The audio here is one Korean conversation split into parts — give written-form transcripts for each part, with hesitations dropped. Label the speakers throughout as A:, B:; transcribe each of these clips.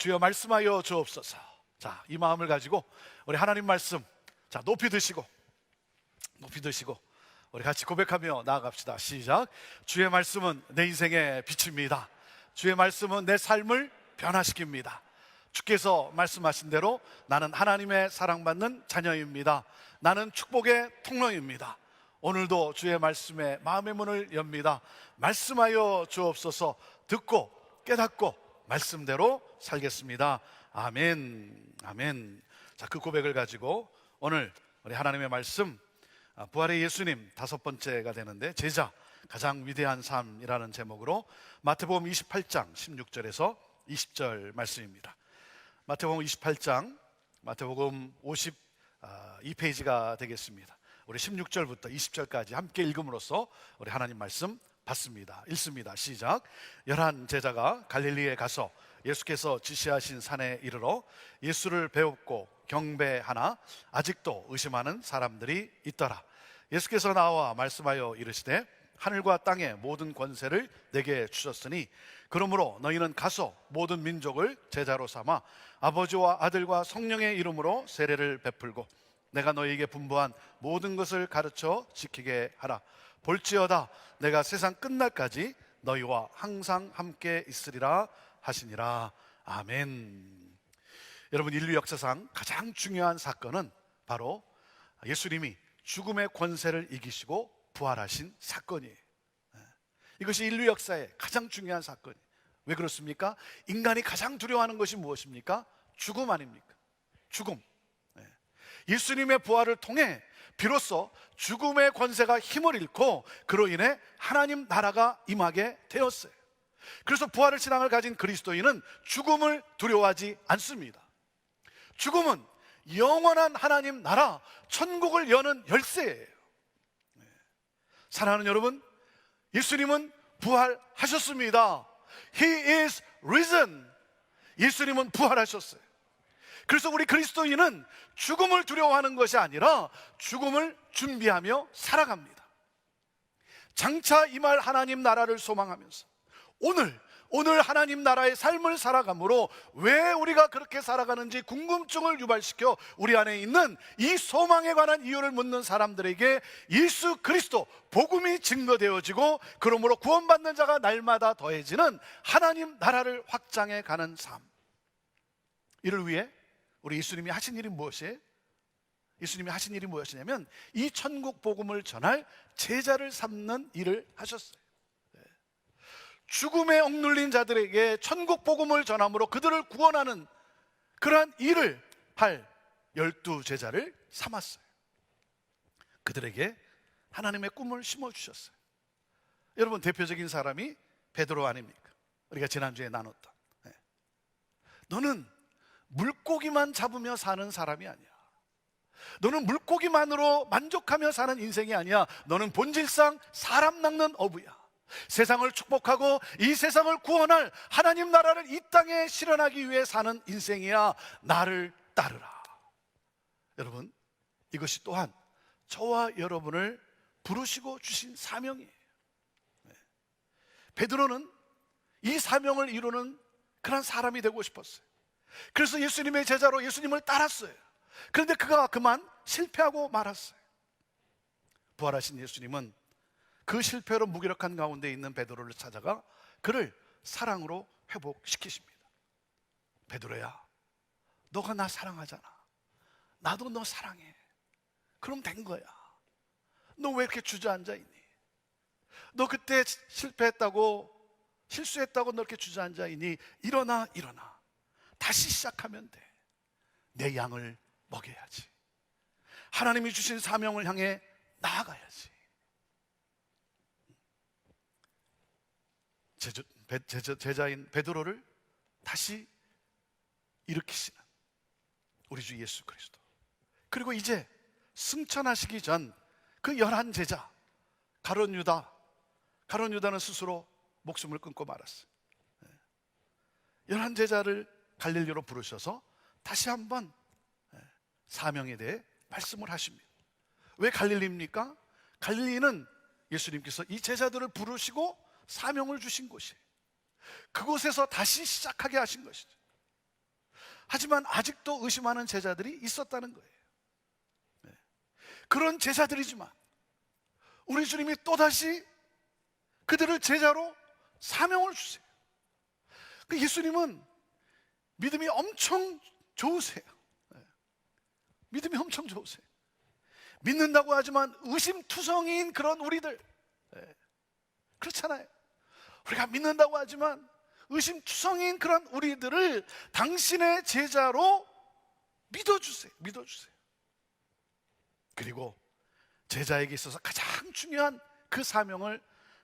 A: 주여 말씀하여 주옵소서. 자, 이 마음을 가지고 우리 하나님 말씀, 자, 높이 드시고 우리 같이 고백하며 나아갑시다. 시작. 주의 말씀은 내 인생의 빛입니다. 주의 말씀은 내 삶을 변화시킵니다. 주께서 말씀하신 대로 나는 하나님의 사랑받는 자녀입니다. 나는 축복의 통로입니다. 오늘도 주의 말씀에 마음의 문을 엽니다. 말씀하여 주옵소서. 듣고 깨닫고 말씀대로 살겠습니다. 아멘. 아멘. 자, 그 고백을 가지고 오늘 우리 하나님의 말씀, 부활의 예수님 다섯 번째가 되는데, 제자 가장 위대한 삶이라는 제목으로 마태복음 28장 16절에서 20절 말씀입니다. 마태복음 28장, 마태복음 52페이지가 되겠습니다. 우리 16절부터 20절까지 함께 읽음으로써 우리 하나님 말씀 받습니다. 읽습니다. 시작. 11 제자가 갈릴리에 가서 예수께서 지시하신 산에 이르러 예수를 배웁고 경배하나 아직도 의심하는 사람들이 있더라. 예수께서 나와 말씀하여 이르시되 하늘과 땅의 모든 권세를 내게 주셨으니 그러므로 너희는 가서 모든 민족을 제자로 삼아 아버지와 아들과 성령의 이름으로 세례를 베풀고 내가 너희에게 분부한 모든 것을 가르쳐 지키게 하라. 볼지어다 내가 세상 끝날까지 너희와 항상 함께 있으리라 하시니라. 아멘. 여러분, 인류 역사상 가장 중요한 사건은 바로 예수님이 죽음의 권세를 이기시고 부활하신 사건이에요. 이것이 인류 역사의 가장 중요한 사건이에요. 왜 그렇습니까? 인간이 가장 두려워하는 것이 무엇입니까? 죽음 아닙니까? 죽음. 예수님의 부활을 통해 비로소 죽음의 권세가 힘을 잃고 그로 인해 하나님 나라가 임하게 되었어요. 그래서 부활의 신앙을 가진 그리스도인은 죽음을 두려워하지 않습니다. 죽음은 영원한 하나님 나라, 천국을 여는 열쇠예요. 사랑하는 여러분, 예수님은 부활하셨습니다. He is risen. 예수님은 부활하셨어요. 그래서 우리 그리스도인은 죽음을 두려워하는 것이 아니라 죽음을 준비하며 살아갑니다. 장차 임할 하나님 나라를 소망하면서 오늘 하나님 나라의 삶을 살아가므로 왜 우리가 그렇게 살아가는지 궁금증을 유발시켜 우리 안에 있는 이 소망에 관한 이유를 묻는 사람들에게 예수 그리스도 복음이 증거되어지고 그러므로 구원받는 자가 날마다 더해지는 하나님 나라를 확장해 가는 삶, 이를 위해 우리 예수님이 하신 일이 무엇이에요? 예수님이 하신 일이 무엇이냐면 이 천국 복음을 전할 제자를 삼는 일을 하셨어요. 죽음에 억눌린 자들에게 천국 복음을 전함으로 그들을 구원하는 그러한 일을 할 12 제자를 삼았어요. 그들에게 하나님의 꿈을 심어주셨어요. 여러분, 대표적인 사람이 베드로 아닙니까? 우리가 지난주에 나눴던. 너는 물고기만 잡으며 사는 사람이 아니야. 너는 물고기만으로 만족하며 사는 인생이 아니야. 너는 본질상 사람 낚는 어부야. 세상을 축복하고 이 세상을 구원할 하나님 나라를 이 땅에 실현하기 위해 사는 인생이야. 나를 따르라. 여러분, 이것이 또한 저와 여러분을 부르시고 주신 사명이에요. 베드로는 이 사명을 이루는 그런 사람이 되고 싶었어요. 그래서 예수님의 제자로 예수님을 따랐어요. 그런데 그가 그만 실패하고 말았어요. 부활하신 예수님은 그 실패로 무기력한 가운데 있는 베드로를 찾아가 그를 사랑으로 회복시키십니다. 베드로야, 너가 나 사랑하잖아. 나도 너 사랑해. 그럼 된 거야. 너 왜 이렇게 주저앉아 있니? 너 그때 실수했다고 너 이렇게 주저앉아 있니? 일어나. 다시 시작하면 돼. 내 양을 먹여야지. 하나님이 주신 사명을 향해 나아가야지. 제자인 베드로를 다시 일으키시는 우리 주 예수 그리스도, 그리고 이제 승천하시기 전 그 11 제자, 가룟 유다는 스스로 목숨을 끊고 말았어요. 11 제자를 갈릴리로 부르셔서 다시 한번 사명에 대해 말씀을 하십니다. 왜 갈릴리입니까? 갈릴리는 예수님께서 이 제자들을 부르시고 사명을 주신 곳이에요. 그곳에서 다시 시작하게 하신 것이죠. 하지만 아직도 의심하는 제자들이 있었다는 거예요. 그런 제자들이지만 우리 주님이 또다시 그들을 제자로 사명을 주세요. 예수님은 믿음이 엄청 좋으세요. 믿음이 엄청 좋으세요. 믿는다고 하지만 의심투성이인 그런 우리들, 그렇잖아요. 우리가 믿는다고 하지만 의심투성이인 그런 우리들을 당신의 제자로 믿어주세요. 그리고 제자에게 있어서 가장 중요한 그 사명을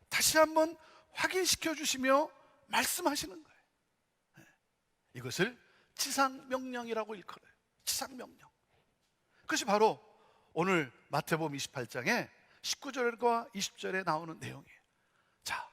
A: 다시 한번 확인시켜 주시며 말씀하시는 거예요. 이것을 지상명령이라고 일컬어요. 지상명령. 그것이 바로 오늘 마태복음 28장에 19절과 20절에 나오는 내용이에요. 자,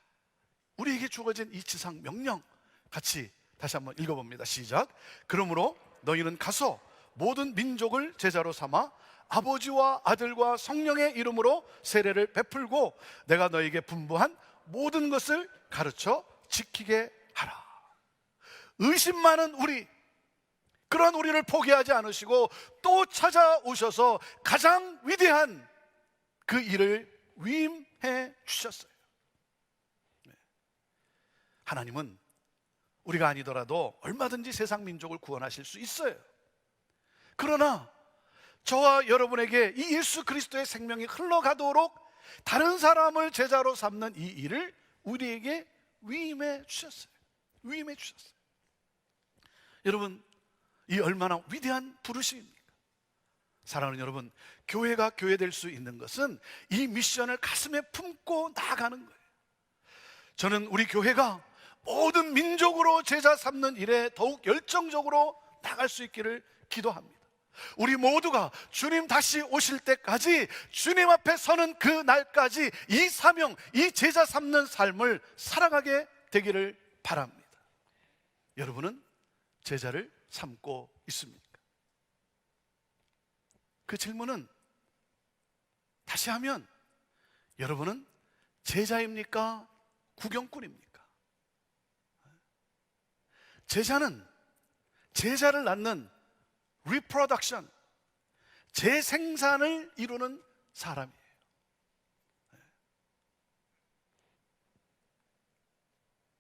A: 우리에게 주어진 이 지상명령 같이 다시 한번 읽어봅니다. 시작. 그러므로 너희는 가서 모든 민족을 제자로 삼아 아버지와 아들과 성령의 이름으로 세례를 베풀고 내가 너희에게 분부한 모든 것을 가르쳐 지키게 하라. 의심 많은 우리, 그런 우리를 포기하지 않으시고 또 찾아오셔서 가장 위대한 그 일을 위임해 주셨어요. 하나님은 우리가 아니더라도 얼마든지 세상 민족을 구원하실 수 있어요. 그러나 저와 여러분에게 이 예수 그리스도의 생명이 흘러가도록 다른 사람을 제자로 삼는 이 일을 우리에게 위임해 주셨어요. 여러분, 이 얼마나 위대한 부르심입니까? 사랑하는 여러분, 교회가 교회될 수 있는 것은 이 미션을 가슴에 품고 나아가는 거예요. 저는 우리 교회가 모든 민족으로 제자 삼는 일에 더욱 열정적으로 나갈 수 있기를 기도합니다. 우리 모두가 주님 다시 오실 때까지 주님 앞에 서는 그 날까지 이 사명, 이 제자 삼는 삶을 살아가게 되기를 바랍니다. 여러분은 제자를 삼고 있습니까? 그 질문은 다시 하면 여러분은 제자입니까? 구경꾼입니까? 제자는 제자를 낳는 reproduction, 재생산을 이루는 사람이에요.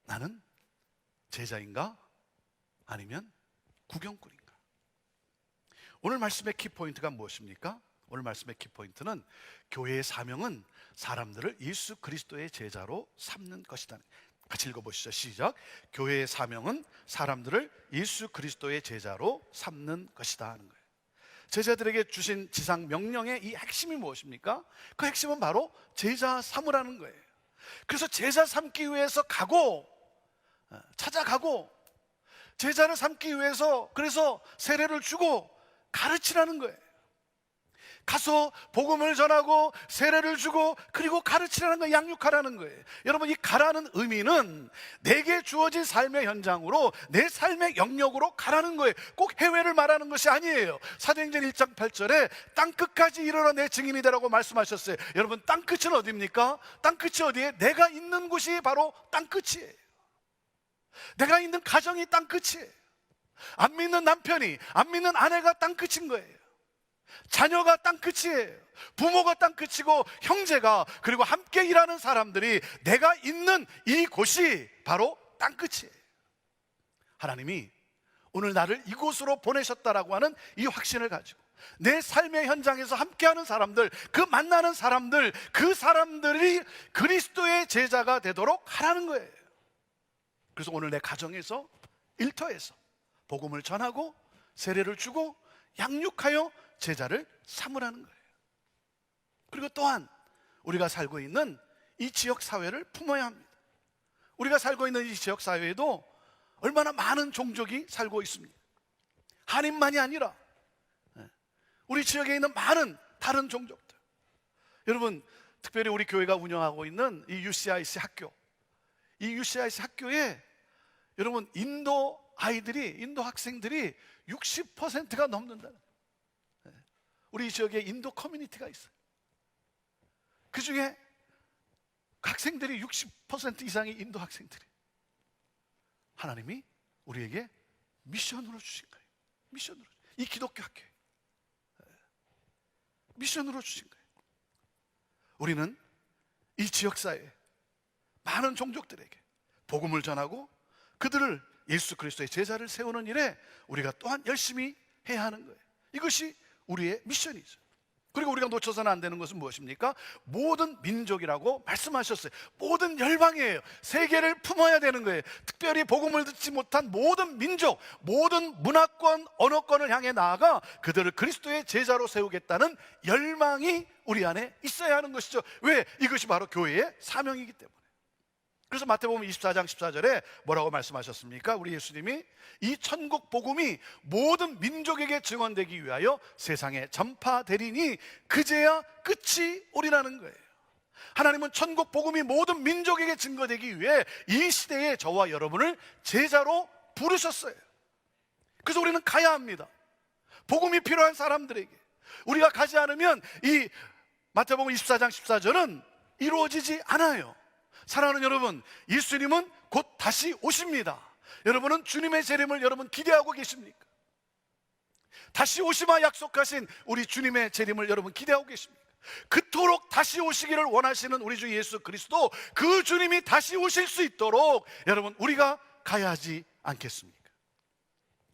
A: 나는 제자인가? 아니면 구경꾼인가? 오늘 말씀의 키포인트가 무엇입니까? 오늘 말씀의 키포인트는 교회의 사명은 사람들을 예수 그리스도의 제자로 삼는 것이다. 같이 읽어보시죠. 시작. 교회의 사명은 사람들을 예수 그리스도의 제자로 삼는 것이다 하는 거예요. 제자들에게 주신 지상 명령의 이 핵심이 무엇입니까? 그 핵심은 바로 제자 삼으라는 거예요. 그래서 제자 삼기 위해서 찾아가고 제자를 삼기 위해서 그래서 세례를 주고 가르치라는 거예요. 가서 복음을 전하고 세례를 주고 그리고 가르치라는 거예요. 양육하라는 거예요. 여러분, 이 가라는 의미는 내게 주어진 삶의 현장으로 내 삶의 영역으로 가라는 거예요. 꼭 해외를 말하는 것이 아니에요. 사도행전 1장 8절에 땅끝까지 이르러 내 증인이 되라고 말씀하셨어요. 여러분, 땅끝은 어디입니까? 땅끝이 어디에? 내가 있는 곳이 바로 땅끝이에요. 내가 있는 가정이 땅끝이에요. 안 믿는 남편이, 안 믿는 아내가 땅끝인 거예요. 자녀가 땅끝이에요. 부모가 땅끝이고 형제가, 그리고 함께 일하는 사람들이, 내가 있는 이곳이 바로 땅끝이에요. 하나님이 오늘 나를 이곳으로 보내셨다라고 하는 이 확신을 가지고 내 삶의 현장에서 함께하는 사람들, 그 만나는 사람들, 그 사람들이 그리스도의 제자가 되도록 하라는 거예요. 그래서 오늘 내 가정에서, 일터에서 복음을 전하고 세례를 주고 양육하여 제자를 삼으라는 거예요. 그리고 또한 우리가 살고 있는 이 지역 사회를 품어야 합니다. 우리가 살고 있는 이 지역 사회에도 얼마나 많은 종족이 살고 있습니다. 한인만이 아니라 우리 지역에 있는 많은 다른 종족들. 여러분, 특별히 우리 교회가 운영하고 있는 이 UCIC 학교, 이 UCIC 학교에 여러분 인도 학생들이 60%가 넘는다는, 우리 지역에 인도 커뮤니티가 있어요. 그 중에 학생들이 60% 이상의 인도 학생들이, 하나님이 우리에게 미션으로 주신 거예요. 미션으로, 이 기독교 학교에 미션으로 주신 거예요. 우리는 이 지역사회 많은 종족들에게 복음을 전하고 그들을 예수 그리스도의 제자를 세우는 일에 우리가 또한 열심히 해야 하는 거예요. 이것이 우리의 미션이죠. 그리고 우리가 놓쳐서는 안 되는 것은 무엇입니까? 모든 민족이라고 말씀하셨어요. 모든 열방이에요. 세계를 품어야 되는 거예요. 특별히 복음을 듣지 못한 모든 민족, 모든 문화권, 언어권을 향해 나아가 그들을 그리스도의 제자로 세우겠다는 열망이 우리 안에 있어야 하는 것이죠. 왜? 이것이 바로 교회의 사명이기 때문에. 그래서 마태복음 24장 14절에 뭐라고 말씀하셨습니까? 우리 예수님이 이 천국 복음이 모든 민족에게 증언되기 위하여 세상에 전파되리니 그제야 끝이 오리라는 거예요. 하나님은 천국 복음이 모든 민족에게 증거되기 위해 이 시대에 저와 여러분을 제자로 부르셨어요. 그래서 우리는 가야 합니다. 복음이 필요한 사람들에게. 우리가 가지 않으면 이 마태복음 24장 14절은 이루어지지 않아요. 사랑하는 여러분, 예수님은 곧 다시 오십니다. 여러분은 주님의 재림을 여러분 기대하고 계십니까? 다시 오시마 약속하신 우리 주님의 재림을 여러분 기대하고 계십니까? 그토록 다시 오시기를 원하시는 우리 주 예수 그리스도, 그 주님이 다시 오실 수 있도록 여러분 우리가 가야 하지 않겠습니까?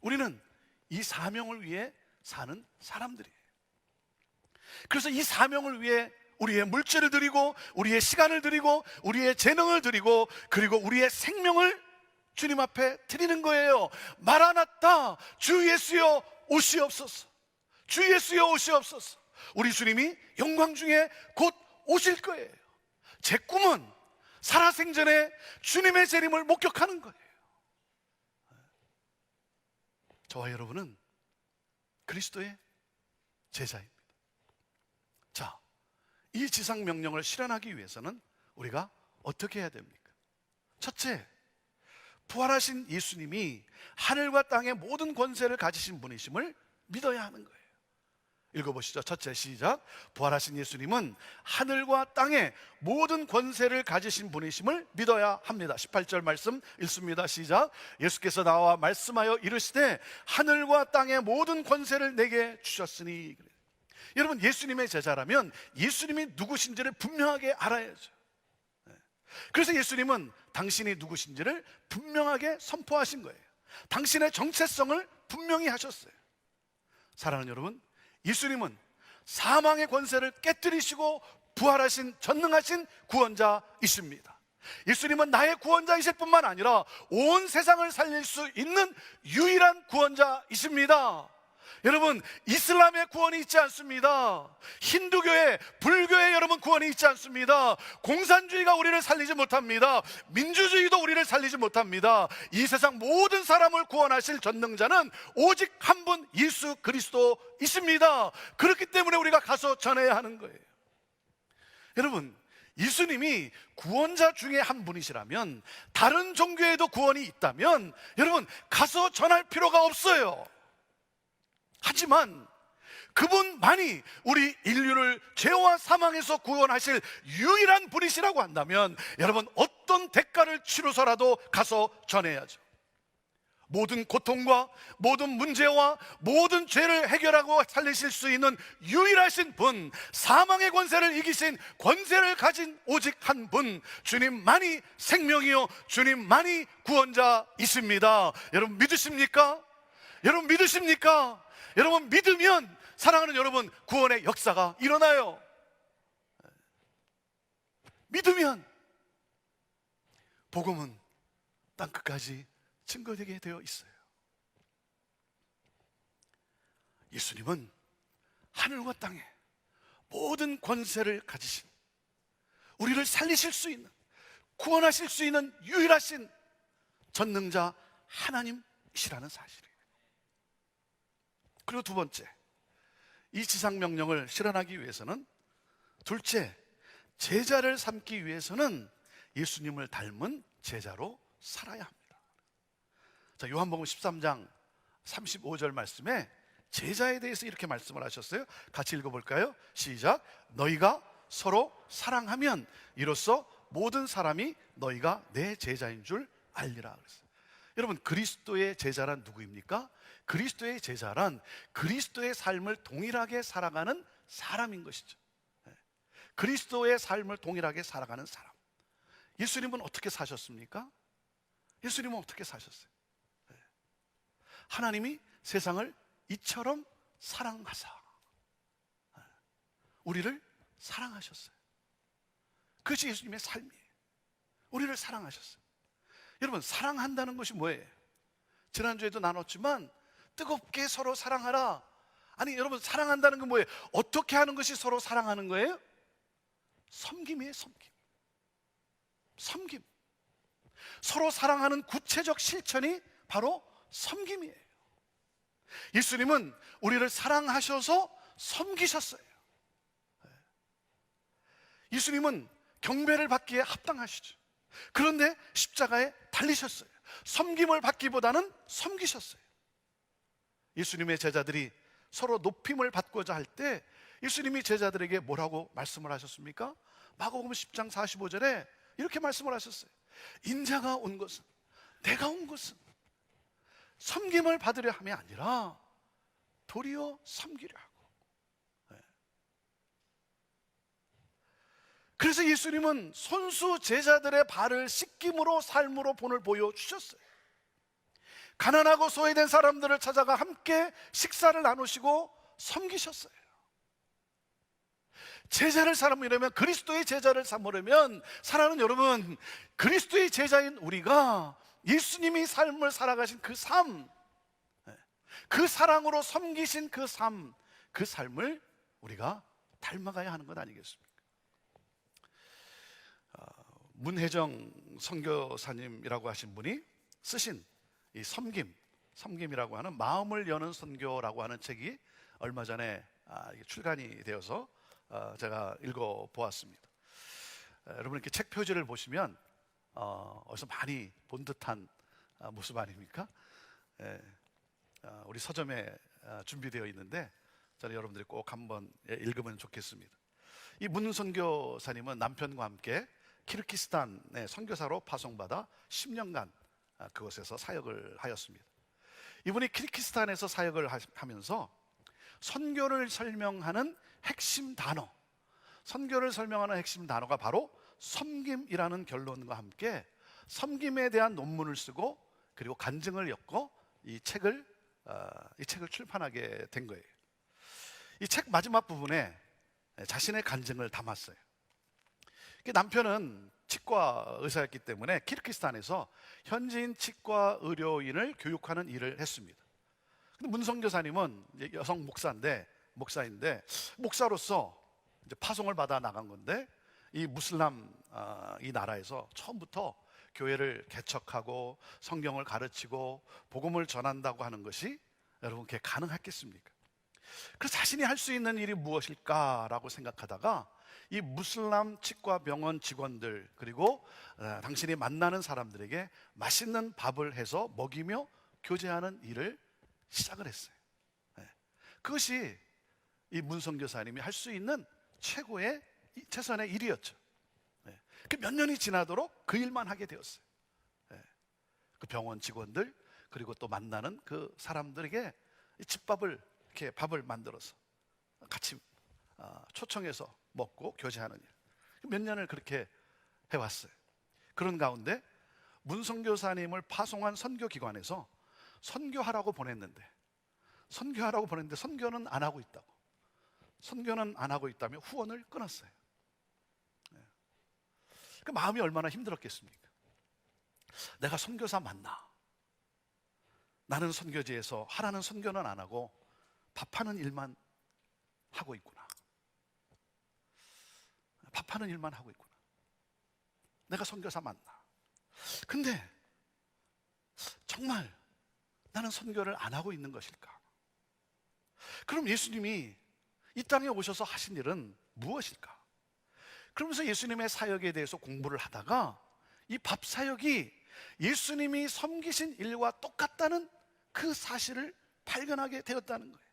A: 우리는 이 사명을 위해 사는 사람들이에요. 그래서 이 사명을 위해 우리의 물질을 드리고 우리의 시간을 드리고 우리의 재능을 드리고 그리고 우리의 생명을 주님 앞에 드리는 거예요. 마라나타, 주 예수여 오시옵소서. 주 예수여 오시옵소서. 우리 주님이 영광 중에 곧 오실 거예요. 제 꿈은 살아생전에 주님의 재림을 목격하는 거예요. 저와 여러분은 그리스도의 제자입니다. 자, 이 지상 명령을 실현하기 위해서는 우리가 어떻게 해야 됩니까? 첫째, 부활하신 예수님이 하늘과 땅의 모든 권세를 가지신 분이심을 믿어야 하는 거예요. 읽어보시죠. 첫째, 시작. 부활하신 예수님은 하늘과 땅의 모든 권세를 가지신 분이심을 믿어야 합니다. 18절 말씀 읽습니다. 시작. 예수께서 나와 말씀하여 이르시되 하늘과 땅의 모든 권세를 내게 주셨으니. 여러분, 예수님의 제자라면 예수님이 누구신지를 분명하게 알아야죠. 그래서 예수님은 당신이 누구신지를 분명하게 선포하신 거예요. 당신의 정체성을 분명히 하셨어요. 사랑하는 여러분, 예수님은 사망의 권세를 깨뜨리시고 부활하신 전능하신 구원자이십니다. 예수님은 나의 구원자이실 뿐만 아니라 온 세상을 살릴 수 있는 유일한 구원자이십니다. 여러분, 이슬람의 구원이 있지 않습니다. 힌두교의, 불교의 여러분 구원이 있지 않습니다. 공산주의가 우리를 살리지 못합니다. 민주주의도 우리를 살리지 못합니다. 이 세상 모든 사람을 구원하실 전능자는 오직 한 분, 예수 그리스도이십니다. 그렇기 때문에 우리가 가서 전해야 하는 거예요. 여러분, 예수님이 구원자 중에 한 분이시라면, 다른 종교에도 구원이 있다면 여러분 가서 전할 필요가 없어요. 하지만 그분만이 우리 인류를 죄와 사망에서 구원하실 유일한 분이시라고 한다면 여러분 어떤 대가를 치르서라도 가서 전해야죠. 모든 고통과 모든 문제와 모든 죄를 해결하고 살리실 수 있는 유일하신 분, 사망의 권세를 이기신 권세를 가진 오직 한 분, 주님만이 생명이요 주님만이 구원자이십니다. 여러분 믿으십니까? 여러분 믿으십니까? 여러분 믿으면, 사랑하는 여러분, 구원의 역사가 일어나요. 믿으면 복음은 땅끝까지 증거되게 되어 있어요. 예수님은 하늘과 땅에 모든 권세를 가지신, 우리를 살리실 수 있는, 구원하실 수 있는 유일하신 전능자 하나님이시라는 사실이에요. 그리고 두 번째, 이 지상명령을 실현하기 위해서는, 둘째, 제자를 삼기 위해서는 예수님을 닮은 제자로 살아야 합니다. 자, 요한복음 13장 35절 말씀에 제자에 대해서 이렇게 말씀을 하셨어요. 같이 읽어볼까요? 시작. 너희가 서로 사랑하면 이로써 모든 사람이 너희가 내 제자인 줄 알리라 그랬어요. 여러분, 그리스도의 제자란 누구입니까? 그리스도의 제자란 그리스도의 삶을 동일하게 살아가는 사람인 것이죠. 그리스도의 삶을 동일하게 살아가는 사람. 예수님은 어떻게 사셨습니까? 예수님은 어떻게 사셨어요? 하나님이 세상을 이처럼 사랑하사 우리를 사랑하셨어요. 그것이 예수님의 삶이에요. 우리를 사랑하셨어요. 여러분, 사랑한다는 것이 뭐예요? 지난주에도 나눴지만 뜨겁게 서로 사랑하라. 아니, 여러분, 사랑한다는 건 뭐예요? 어떻게 하는 것이 서로 사랑하는 거예요? 섬김이에요. 섬김. 서로 사랑하는 구체적 실천이 바로 섬김이에요. 예수님은 우리를 사랑하셔서 섬기셨어요. 예수님은 경배를 받기에 합당하시죠. 그런데 십자가에 달리셨어요. 섬김을 받기보다는 섬기셨어요. 예수님의 제자들이 서로 높임을 받고자 할 때 예수님이 제자들에게 뭐라고 말씀을 하셨습니까? 마가복음 10장 45절에 이렇게 말씀을 하셨어요. 인자가 온 것은, 내가 온 것은 섬김을 받으려 함이 아니라 도리어 섬기려 하고. 그래서 예수님은 손수 제자들의 발을 씻김으로 삶으로 본을 보여주셨어요. 가난하고 소외된 사람들을 찾아가 함께 식사를 나누시고 섬기셨어요. 제자를 삼으려면, 그리스도의 제자를 삼으려면, 사랑하는 여러분, 그리스도의 제자인 우리가 예수님이 삶을 살아가신 그 삶, 그 사랑으로 섬기신 그 삶, 그 삶을 우리가 닮아가야 하는 것 아니겠습니까? 문혜정 선교사님이라고 하신 분이 쓰신 이 섬김이라고 하는 마음을 여는 선교라고 하는 책이 얼마 전에 출간이 되어서 제가 읽어보았습니다. 여러분, 이렇게 책 표지를 보시면 어디서 많이 본 듯한 모습 아닙니까? 우리 서점에 준비되어 있는데 저는 여러분들이 꼭 한번 읽으면 좋겠습니다. 이 문 선교사님은 남편과 함께 키르기스탄의 선교사로 파송받아 10년간 그곳에서 사역을 하였습니다. 이분이 키르기스탄에서 사역을 하면서 선교를 설명하는 핵심 단어가 바로 섬김이라는 결론과 함께 섬김에 대한 논문을 쓰고 그리고 간증을 엮고 이 책을 출판하게 된 거예요. 이 책 마지막 부분에 자신의 간증을 담았어요. 남편은 치과 의사였기 때문에 키르기스탄에서 현지인 치과 의료인을 교육하는 일을 했습니다. 근데 문 선교사님은 여성 목사인데 목사로서 이제 파송을 받아 나간 건데, 이 무슬람 이 나라에서 처음부터 교회를 개척하고 성경을 가르치고 복음을 전한다고 하는 것이 여러분 그게 가능했겠습니까? 그래서 자신이 할 수 있는 일이 무엇일까라고 생각하다가 이 무슬람 치과 병원 직원들 그리고 당신이 만나는 사람들에게 맛있는 밥을 해서 먹이며 교제하는 일을 시작을 했어요. 그것이 이 문 선교사님이 할 수 있는 최선의 일이었죠. 몇 년이 지나도록 그 일만 하게 되었어요. 그 병원 직원들 그리고 또 만나는 그 사람들에게 집밥을 이렇게 밥을 만들어서 같이 초청해서 먹고 교제하는 일, 몇 년을 그렇게 해왔어요. 그런 가운데 문 선교사님을 파송한 선교기관에서 선교하라고 보냈는데 선교는 안 하고 있다고, 선교는 안 하고 있다며 후원을 끊었어요. 그 마음이 얼마나 힘들었겠습니까? 내가 선교사 맞나? 나는 선교지에서 하라는 선교는 안 하고 밥하는 일만 하고 있구나. 밥하는 일만 하고 있구나. 내가 선교사 맞나? 근데 정말 나는 선교를 안 하고 있는 것일까? 그럼 예수님이 이 땅에 오셔서 하신 일은 무엇일까? 그러면서 예수님의 사역에 대해서 공부를 하다가 이 밥 사역이 예수님이 섬기신 일과 똑같다는 그 사실을 발견하게 되었다는 거예요.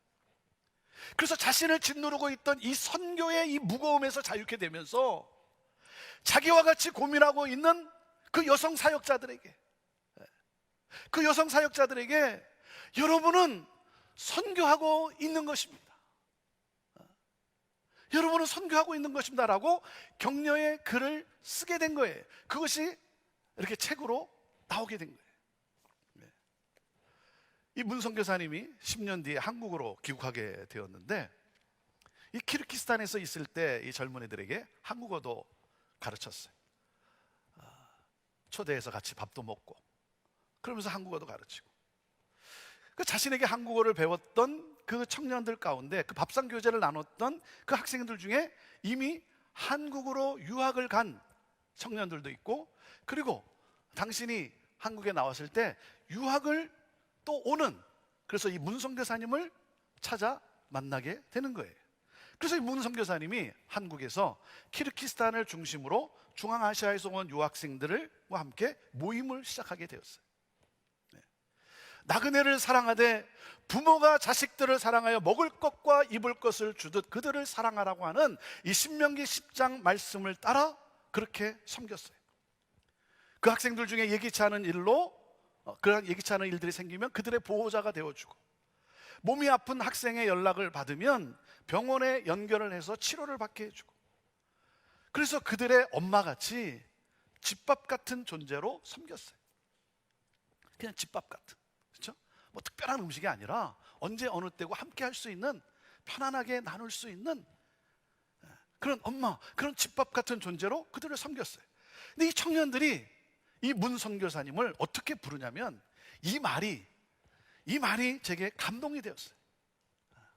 A: 그래서 자신을 짓누르고 있던 이 선교의 이 무거움에서 자유케 되면서 자기와 같이 고민하고 있는 그 여성 사역자들에게 그 여성 사역자들에게 여러분은 선교하고 있는 것입니다. 여러분은 선교하고 있는 것입니다 라고 격려의 글을 쓰게 된 거예요. 그것이 이렇게 책으로 나오게 된 거예요. 이 문 선교사님이 10년 뒤에 한국으로 귀국하게 되었는데, 이 키르기스탄에서 있을 때 이 젊은이들에게 한국어도 가르쳤어요. 초대해서 같이 밥도 먹고 그러면서 한국어도 가르치고, 그 자신에게 한국어를 배웠던 그 청년들 가운데 그 밥상 교제를 나눴던 그 학생들 중에 이미 한국으로 유학을 간 청년들도 있고, 그리고 당신이 한국에 나왔을 때 유학을 또 오는, 그래서 이 문 선교사님을 찾아 만나게 되는 거예요. 그래서 이 문 선교사님이 한국에서 키르기스탄을 중심으로 중앙아시아에서 온 유학생들과 함께 모임을 시작하게 되었어요. 나그네를 사랑하되 부모가 자식들을 사랑하여 먹을 것과 입을 것을 주듯 그들을 사랑하라고 하는 이 신명기 10장 말씀을 따라 그렇게 섬겼어요. 그 학생들 중에 예기치 않은 일로 그런 예기치 않은 일들이 생기면 그들의 보호자가 되어주고, 몸이 아픈 학생의 연락을 받으면 병원에 연결을 해서 치료를 받게 해주고, 그래서 그들의 엄마같이 집밥 같은 존재로 섬겼어요. 그냥 집밥 같은, 그렇죠? 뭐 특별한 음식이 아니라 언제 어느 때고 함께 할 수 있는, 편안하게 나눌 수 있는 그런 엄마, 그런 집밥 같은 존재로 그들을 섬겼어요. 근데 이 청년들이 이 문 선교사님을 어떻게 부르냐면, 이 말이 제게 감동이 되었어요.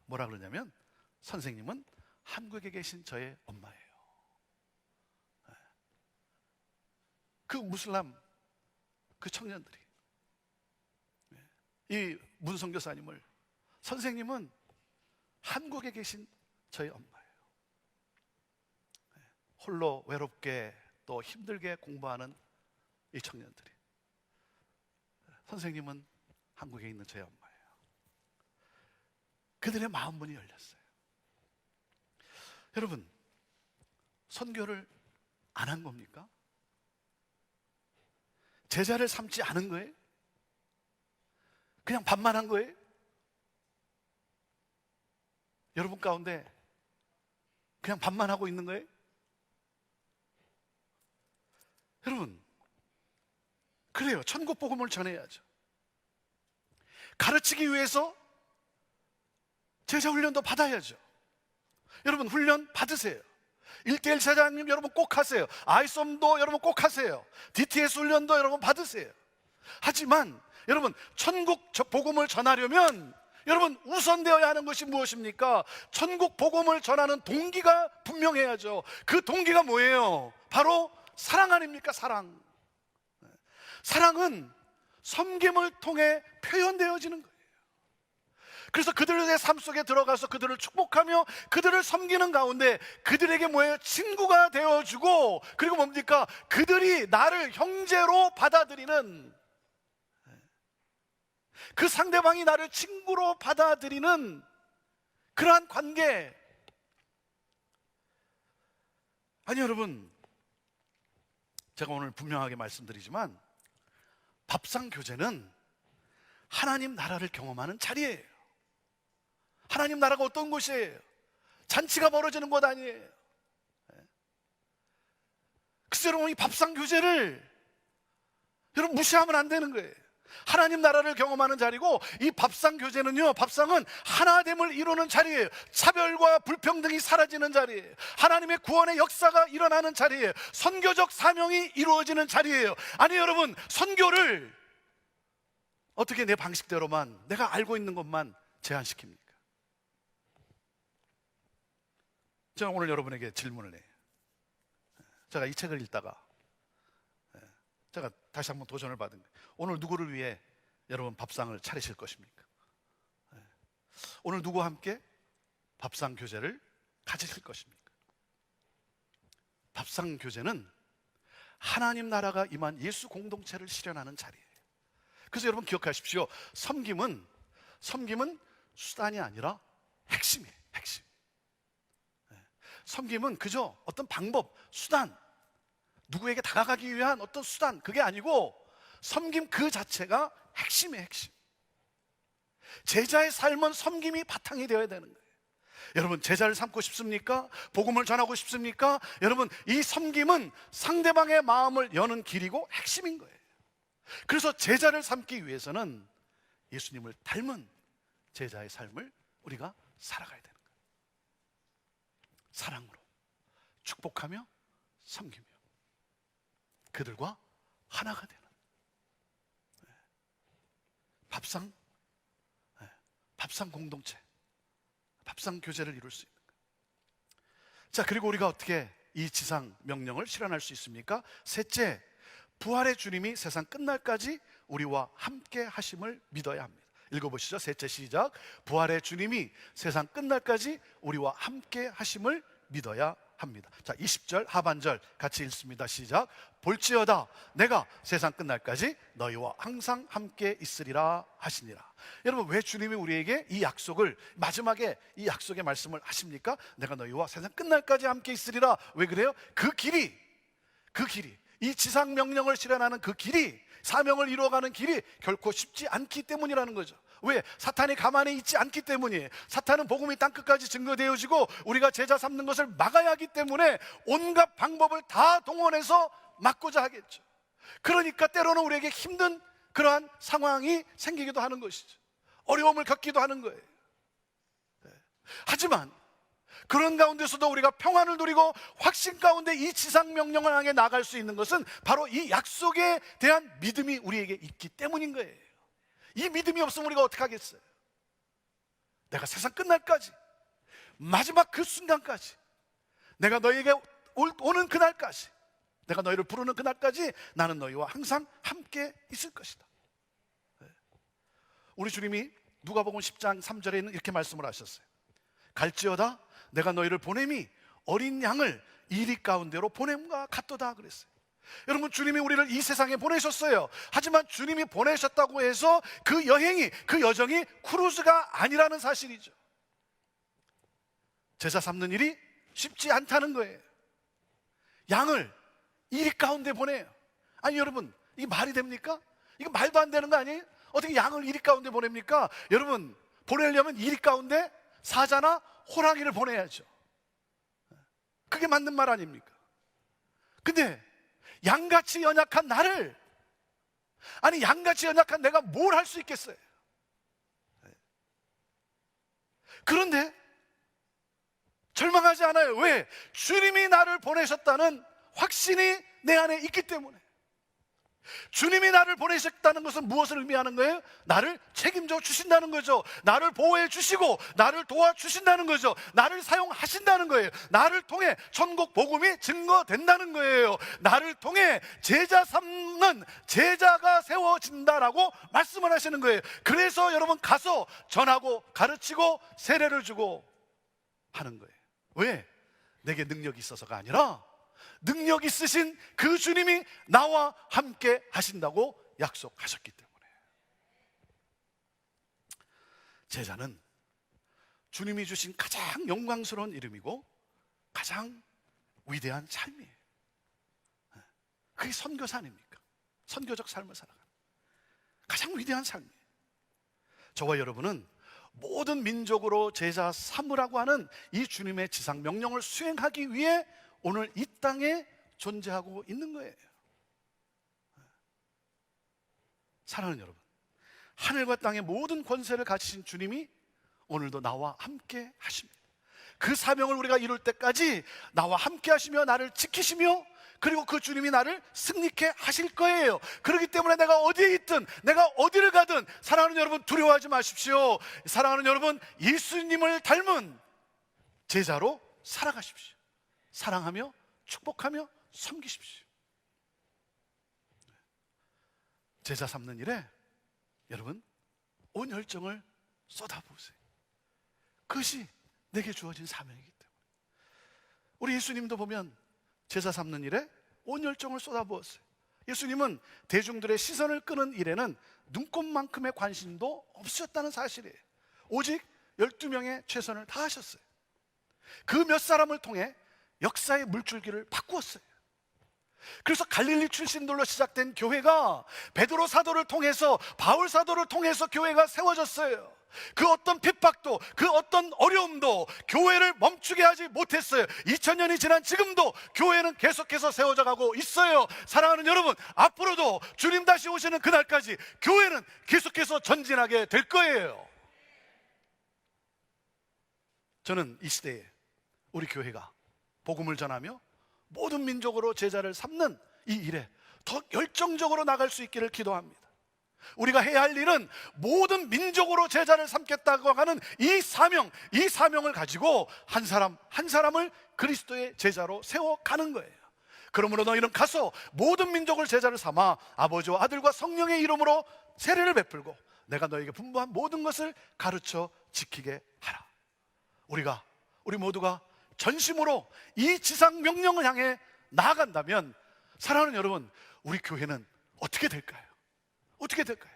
A: 뭐라 그러냐면, 선생님은 한국에 계신 저의 엄마예요. 그 무슬람 그 청년들이 이 문 선교사님을, 선생님은 한국에 계신 저희 엄마예요. 홀로 외롭게 또 힘들게 공부하는 이 청년들이, 선생님은 한국에 있는 저희 엄마예요. 그들의 마음 문이 열렸어요. 여러분, 선교를 안 한 겁니까? 제자를 삼지 않은 거예요? 그냥 밥만 한 거예요? 여러분 가운데 그냥 밥만 하고 있는 거예요? 여러분, 그래요. 천국 복음을 전해야죠. 가르치기 위해서 제자 훈련도 받아야죠. 여러분, 훈련 받으세요. 1대1 사장님 여러분 꼭 하세요. 아이썸도 여러분 꼭 하세요. DTS 훈련도 여러분 받으세요. 하지만 여러분, 천국 복음을 전하려면 여러분 우선되어야 하는 것이 무엇입니까? 천국 복음을 전하는 동기가 분명해야죠. 그 동기가 뭐예요? 바로 사랑 아닙니까? 사랑. 사랑은 섬김을 통해 표현되어지는 거예요. 그래서 그들의 삶 속에 들어가서 그들을 축복하며 그들을 섬기는 가운데 그들에게 뭐예요? 친구가 되어주고, 그리고 뭡니까? 그들이 나를 형제로 받아들이는, 그 상대방이 나를 친구로 받아들이는 그러한 관계. 아니 여러분, 제가 오늘 분명하게 말씀드리지만 밥상 교제는 하나님 나라를 경험하는 자리예요. 하나님 나라가 어떤 곳이에요? 잔치가 벌어지는 곳 아니에요. 글쎄 여러분, 이 밥상 교제를 여러분 무시하면 안 되는 거예요. 하나님 나라를 경험하는 자리고, 이 밥상 교제는요, 밥상은 하나됨을 이루는 자리예요. 차별과 불평등이 사라지는 자리예요. 하나님의 구원의 역사가 일어나는 자리예요. 선교적 사명이 이루어지는 자리예요. 아니 여러분, 선교를 어떻게 내 방식대로만, 내가 알고 있는 것만 제한시킵니까? 제가 오늘 여러분에게 질문을 해요. 제가 이 책을 읽다가 제가 다시 한번 도전을 받은 거예요. 오늘 누구를 위해 여러분 밥상을 차리실 것입니까? 오늘 누구와 함께 밥상 교제를 가지실 것입니까? 밥상 교제는 하나님 나라가 임한 예수 공동체를 실현하는 자리예요. 그래서 여러분 기억하십시오. 섬김은 수단이 아니라 핵심이에요. 핵심. 섬김은 그저 어떤 방법, 수단, 누구에게 다가가기 위한 어떤 수단, 그게 아니고 섬김 그 자체가 핵심이에요, 핵심. 제자의 삶은 섬김이 바탕이 되어야 되는 거예요. 여러분, 제자를 삼고 싶습니까? 복음을 전하고 싶습니까? 여러분, 이 섬김은 상대방의 마음을 여는 길이고 핵심인 거예요. 그래서 제자를 삼기 위해서는 예수님을 닮은 제자의 삶을 우리가 살아가야 되는 거예요. 사랑으로 축복하며 섬기며 그들과 하나가 되는 밥상 공동체, 밥상 교제를 이룰 수 있는 거예요. 자, 그리고 우리가 어떻게 이 지상 명령을 실현할 수 있습니까? 셋째, 부활의 주님이 세상 끝날까지 우리와 함께 하심을 믿어야 합니다. 읽어보시죠. 셋째, 시작. 부활의 주님이 세상 끝날까지 우리와 함께 하심을 믿어야 합니다. 자, 20절 하반절 같이 읽습니다. 시작. 볼지어다 내가 세상 끝날까지 너희와 항상 함께 있으리라 하시니라. 여러분, 왜 주님이 우리에게 이 약속을, 마지막에 이 약속의 말씀을 하십니까? 내가 너희와 세상 끝날까지 함께 있으리라. 왜 그래요? 그 길이 이 지상 명령을 실현하는 그 길이, 사명을 이루어가는 길이 결코 쉽지 않기 때문이라는 거죠. 왜? 사탄이 가만히 있지 않기 때문이에요. 사탄은 복음이 땅끝까지 증거되어지고 우리가 제자 삼는 것을 막아야 하기 때문에 온갖 방법을 다 동원해서 막고자 하겠죠. 그러니까 때로는 우리에게 힘든 그러한 상황이 생기기도 하는 것이죠. 어려움을 겪기도 하는 거예요. 하지만 그런 가운데서도 우리가 평안을 누리고 확신 가운데 이 지상 명령을 향해 나갈 수 있는 것은 바로 이 약속에 대한 믿음이 우리에게 있기 때문인 거예요. 이 믿음이 없으면 우리가 어떻게 하겠어요? 내가 세상 끝날까지, 마지막 그 순간까지, 내가 너희에게 오는 그날까지, 내가 너희를 부르는 그날까지 나는 너희와 항상 함께 있을 것이다. 우리 주님이 누가복음 10장 3절에는 이렇게 말씀을 하셨어요. 갈지어다 내가 너희를 보냄이 어린 양을 이리 가운데로 보냄과 같도다 그랬어요. 여러분, 주님이 우리를 이 세상에 보내셨어요. 하지만 주님이 보내셨다고 해서 그 여행이, 그 여정이 크루즈가 아니라는 사실이죠. 제자 삼는 일이 쉽지 않다는 거예요. 양을 이리 가운데 보내요. 아니 여러분, 이게 말이 됩니까? 이거 말도 안 되는 거 아니에요? 어떻게 양을 이리 가운데 보냅니까? 여러분, 보내려면 이리 가운데 사자나 호랑이를 보내야죠. 그게 맞는 말 아닙니까? 근데 양같이 연약한 나를, 아니 양같이 연약한 내가 뭘 할 수 있겠어요? 그런데 절망하지 않아요. 왜? 주님이 나를 보내셨다는 확신이 내 안에 있기 때문에. 주님이 나를 보내셨다는 것은 무엇을 의미하는 거예요? 나를 책임져 주신다는 거죠. 나를 보호해 주시고 나를 도와주신다는 거죠. 나를 사용하신다는 거예요. 나를 통해 천국 복음이 증거된다는 거예요. 나를 통해 제자 삼는 제자가 세워진다라고 말씀을 하시는 거예요. 그래서 여러분, 가서 전하고 가르치고 세례를 주고 하는 거예요. 왜? 내게 능력이 있어서가 아니라 능력 있으신 그 주님이 나와 함께 하신다고 약속하셨기 때문에. 제자는 주님이 주신 가장 영광스러운 이름이고 가장 위대한 삶이에요. 그게 선교사 아닙니까? 선교적 삶을 살아가는 가장 위대한 삶이에요. 저와 여러분은 모든 민족으로 제자 삼으라고 하는 이 주님의 지상 명령을 수행하기 위해 오늘 이 땅에 존재하고 있는 거예요. 사랑하는 여러분, 하늘과 땅의 모든 권세를 가지신 주님이 오늘도 나와 함께 하십니다. 그 사명을 우리가 이룰 때까지 나와 함께 하시며 나를 지키시며 그리고 그 주님이 나를 승리케 하실 거예요. 그렇기 때문에 내가 어디에 있든 내가 어디를 가든 사랑하는 여러분, 두려워하지 마십시오. 사랑하는 여러분, 예수님을 닮은 제자로 살아가십시오. 사랑하며 축복하며 섬기십시오. 제자 삼는 일에 여러분, 온 열정을 쏟아부으세요. 그것이 내게 주어진 사명이기 때문에. 우리 예수님도 보면 제자 삼는 일에 온 열정을 쏟아부었어요. 예수님은 대중들의 시선을 끄는 일에는 눈꼽만큼의 관심도 없으셨다는 사실이에요. 오직 12명의 최선을 다하셨어요. 그 몇 사람을 통해 역사의 물줄기를 바꾸었어요. 그래서 갈릴리 출신들로 시작된 교회가 베드로 사도를 통해서, 바울 사도를 통해서 교회가 세워졌어요. 그 어떤 핍박도, 그 어떤 어려움도 교회를 멈추게 하지 못했어요. 2000년이 지난 지금도 교회는 계속해서 세워져 가고 있어요. 사랑하는 여러분, 앞으로도 주님 다시 오시는 그날까지 교회는 계속해서 전진하게 될 거예요. 저는 이 시대에 우리 교회가 복음을 전하며 모든 민족으로 제자를 삼는 이 일에 더 열정적으로 나갈 수 있기를 기도합니다. 우리가 해야 할 일은 모든 민족으로 제자를 삼겠다고 하는 이 사명을 가지고 한 사람 한 사람을 그리스도의 제자로 세워가는 거예요. 그러므로 너희는 가서 모든 민족을 제자를 삼아 아버지와 아들과 성령의 이름으로 세례를 베풀고 내가 너에게 분부한 모든 것을 가르쳐 지키게 하라. 우리 모두가 전심으로 이 지상 명령을 향해 나아간다면, 사랑하는 여러분, 우리 교회는 어떻게 될까요? 어떻게 될까요?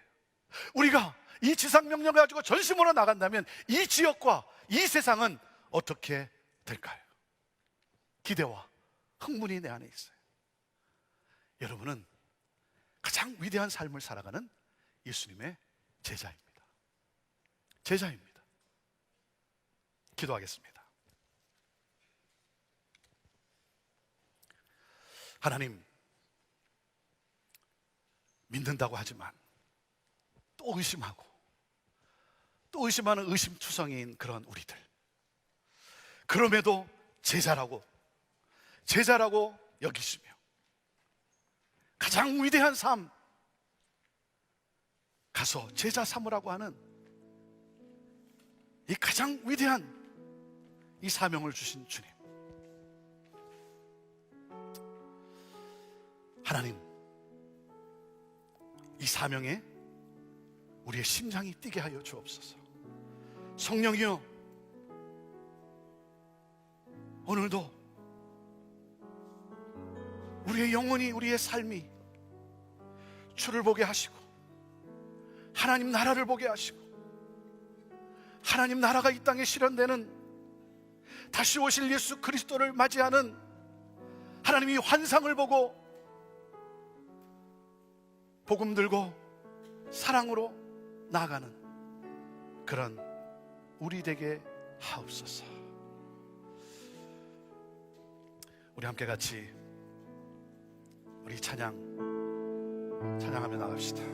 A: 우리가 이 지상 명령을 가지고 전심으로 나간다면 이 지역과 이 세상은 어떻게 될까요? 기대와 흥분이 내 안에 있어요. 여러분은 가장 위대한 삶을 살아가는 예수님의 제자입니다. 제자입니다. 기도하겠습니다. 하나님, 믿는다고 하지만 또 의심하고 또 의심하는 의심투성이인 그런 우리들, 그럼에도 제자라고 여기시며 가장 위대한 삶, 가서 제자 삼으라고 하는 이 가장 위대한 이 사명을 주신 주님, 하나님, 이 사명에 우리의 심장이 뛰게 하여 주옵소서. 성령이여, 오늘도 우리의 영혼이, 우리의 삶이 주를 보게 하시고 하나님 나라를 보게 하시고 하나님 나라가 이 땅에 실현되는 다시 오실 예수 그리스도를 맞이하는 하나님이 환상을 보고 복음 들고 사랑으로 나아가는 그런 우리 되게 하옵소서. 우리 함께 같이 우리 찬양하며 나갑시다.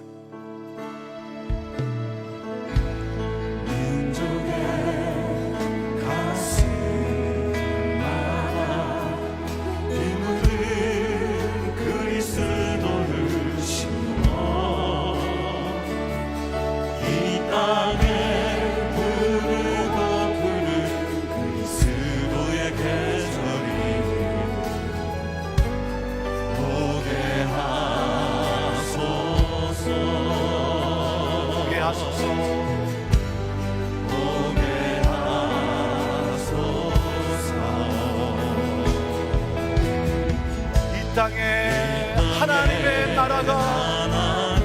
A: 이 땅에 하나님의 나라가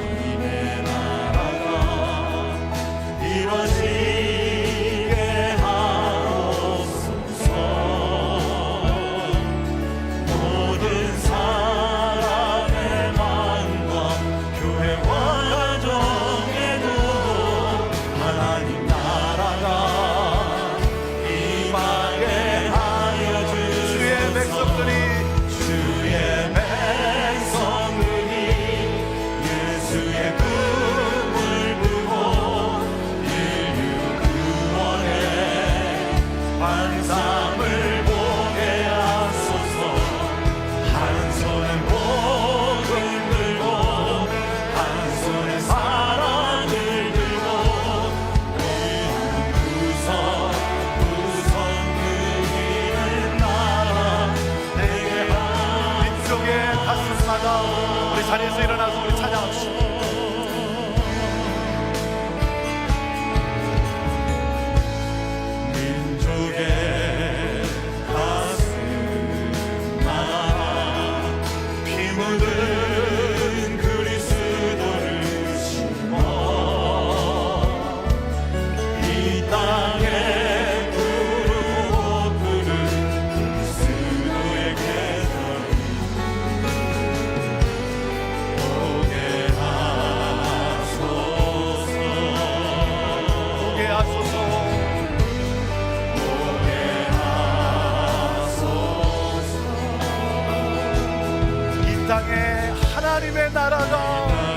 A: 이루어지게 하옵소서. 모든 사람의 마음과 교회와 가정에도 하나님 나라가 임하게 하여 주의 백성들이 하소서. 이 땅에 하나님의 나라가